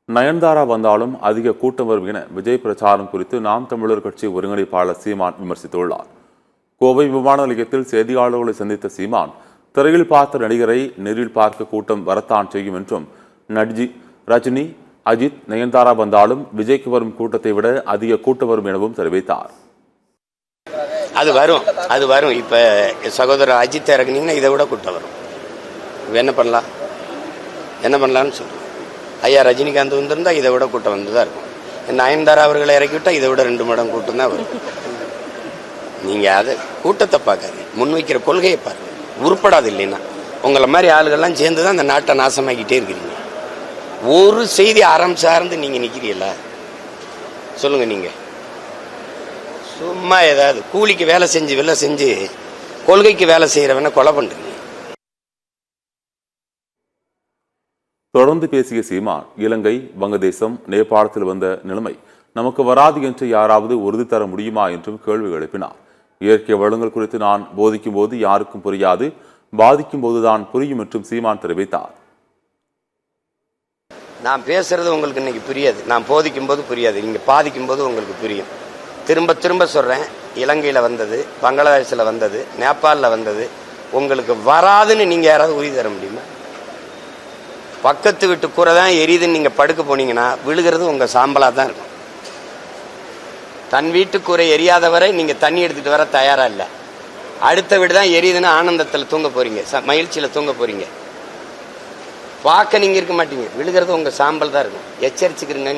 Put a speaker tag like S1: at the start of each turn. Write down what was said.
S1: நயன்தாரா வந்தாலும் அதிக கூட்டம் வரும் என விஜய் பிரச்சாரம் குறித்து நாம் தமிழர் கட்சி ஒருங்கிணைப்பாளர் சீமான் விமர்சித்துள்ளார். கோவை விமான நிலையத்தில் செய்தியாளர்களை சந்தித்த சீமான், திரையில் பார்த்த நடிகரை நேரில் பார்க்க கூட்டம் வரத்தான் செய்யும் என்றும், ரஜினி, அஜித், நயன்தாரா வந்தாலும் விஜய்க்கு வரும் கூட்டத்தை விட அதிக கூட்டம் வரும் எனவும் தெரிவித்தார்.
S2: அது வரும். இப்ப சகோதரர் அஜித் இறங்குனீங்கன்னா இதை விட கூட்டம் வரும். என்ன பண்ணலாம்னு சொல்றேன். ஐயா ரஜினிகாந்த் வந்திருந்தா இதை விட கூட்டம் வந்துதான் இருக்கும். நயன்தாரா அவர்களை இறக்கிவிட்டா இதை விட 2 மடங்கு கூட்டம் தான் வரும். நீங்க அதை கூட்டத்தை பார்க்காது, முன்வைக்கிற கொள்கையை பாருங்க. உருப்படாது. இல்லைன்னா உங்களை மாதிரி ஆளுகள்லாம் சேர்ந்துதான் அந்த நாட்டை நாசமாக்கிட்டே இருக்கிறீங்க. ஒரு செய்தி ஆரம்பிச்சார்ந்து நீங்க நிக்கிறீங்களா சொல்லுங்க. நீங்க சும்மா ஏதாவது கூலிக்கு வேலை செஞ்சு கொள்கைக்கு வேலை செய்யறவன கொலை பண்றீங்க.
S1: தொடர்ந்து பேசிய சீமான், இலங்கை, வங்கதேசம், நேபாளத்தில் வந்த நிலைமை நமக்கு வராது என்று யாராவது உறுதி தர முடியுமா என்றும் கேள்வி எழுப்பினார். இயற்கை வளங்கள் குறித்து நான் போதிக்கும் போது யாருக்கும் புரியாது, பாதிக்கும் போதுதான் புரியும் என்றும் சீமான் தெரிவித்தார்.
S2: நான் பேசுறது உங்களுக்கு இன்னைக்கு புரியாது, நான் போதிக்கும் போது புரியாது, நீங்க பாதிக்கும் போது உங்களுக்கு புரியும். திரும்ப சொல்றேன். இலங்கையில வந்தது, பங்களாதேஷில் வந்தது, நேபாளில் வந்தது உங்களுக்கு வராதுன்னு நீங்க யாராவது உறுதி தர முடியுமா? பக்கத்து வீட்டு கூரை தான் எரியுதுன்னு நீங்க படுக்க போனீங்கன்னா விழுகிறது உங்க சாம்பலா தான் இருக்கும். தன் வீட்டு கூரை எரியாதவரை நீங்க தண்ணி எடுத்துட்டு வர தயாரா இல்லை. அடுத்த வீடு தான் எரியுதுன்னு ஆனந்தத்தில் தூங்க போறீங்க, மகிழ்ச்சியில தூங்க போறீங்க. பார்க்க நீங்க இருக்க மாட்டீங்க, விழுகிறது உங்க சாம்பல் தான் இருக்கும். எச்சரிச்சுக்கிறீங்க.